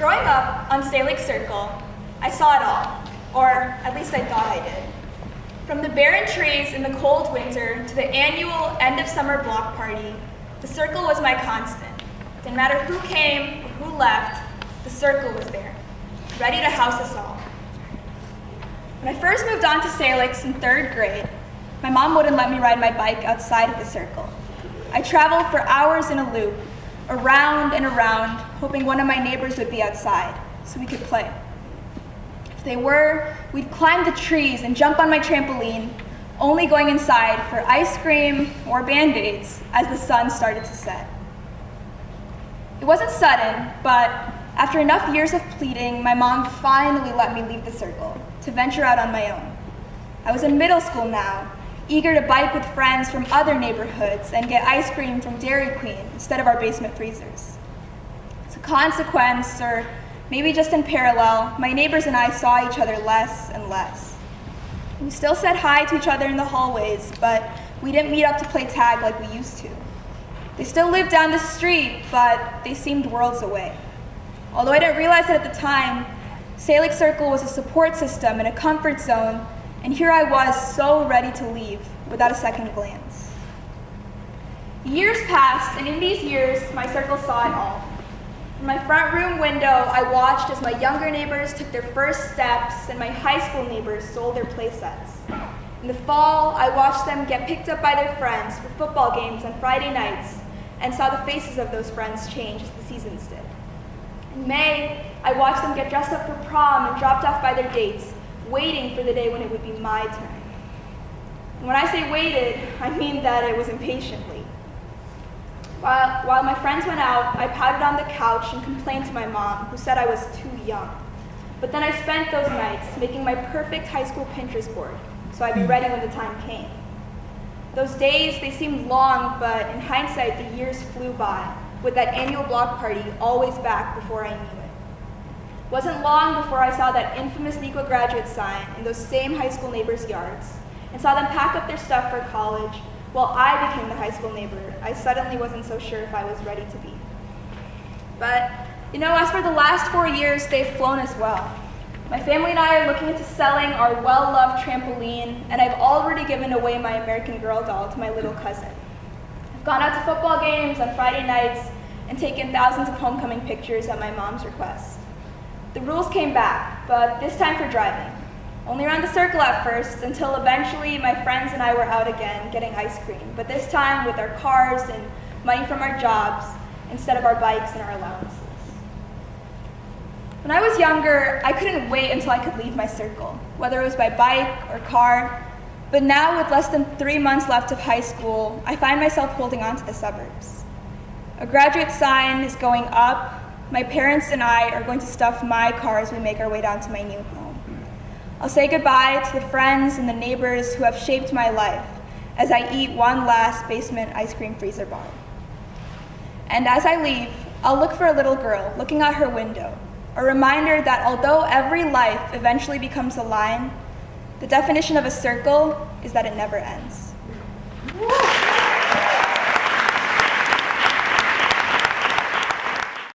Growing up on Salic Circle, I saw it all, or at least I thought I did. From the barren trees in the cold winter to the annual end-of-summer block party, the circle was my constant. Didn't matter who came or who left, the circle was there, ready to house us all. When I first moved on to Salix in 3rd grade, my mom wouldn't let me ride my bike outside of the circle. I traveled for hours in a loop, around and around, hoping one of my neighbors would be outside so we could play. If they were, we'd climb the trees and jump on my trampoline, only going inside for ice cream or Band-Aids as the sun started to set. It wasn't sudden, but after enough years of pleading, my mom finally let me leave the circle to venture out on my own. I was in middle school now, eager to bike with friends from other neighborhoods and get ice cream from Dairy Queen instead of our basement freezers. As a consequence, or maybe just in parallel, my neighbors and I saw each other less and less. We still said hi to each other in the hallways, but we didn't meet up to play tag like we used to. They still lived down the street, but they seemed worlds away. Although I didn't realize it at the time, Salic Circle was a support system and a comfort zone, and here I was so ready to leave without a second glance. Years passed, and in these years, my circle saw it all. From my front room window, I watched as my younger neighbors took their first steps and my high school neighbors sold their play sets. In the fall, I watched them get picked up by their friends for football games on Friday nights and saw the faces of those friends change as the seasons did. In May, I watched them get dressed up for prom and dropped off by their dates, waiting for the day when it would be my turn. And when I say waited, I mean that it was impatiently. While my friends went out, I pouted on the couch and complained to my mom, who said I was too young. But then I spent those nights making my perfect high school Pinterest board, so I'd be ready when the time came. Those days, they seemed long, but in hindsight, the years flew by, with that annual block party always back before I knew it. It wasn't long before I saw that infamous NEQA graduate sign in those same high school neighbors' yards, and saw them pack up their stuff for college, while I became the high school neighbor I suddenly wasn't so sure if I was ready to be. But, as for the last 4 years, they've flown as well. My family and I are looking into selling our well-loved trampoline, and I've already given away my American Girl doll to my little cousin. I've gone out to football games on Friday nights and taken thousands of homecoming pictures at my mom's request. The rules came back, but this time for driving. Only around the circle at first, until eventually my friends and I were out again getting ice cream, but this time with our cars and money from our jobs instead of our bikes and our allowances. When I was younger, I couldn't wait until I could leave my circle, whether it was by bike or car, but now with less than 3 months left of high school, I find myself holding on to the suburbs. A graduate sign is going up. My parents and I are going to stuff my car as we make our way down to my new home. I'll say goodbye to the friends and the neighbors who have shaped my life as I eat one last basement ice cream freezer bar. And as I leave, I'll look for a little girl looking out her window, a reminder that although every life eventually becomes a line, the definition of a circle is that it never ends.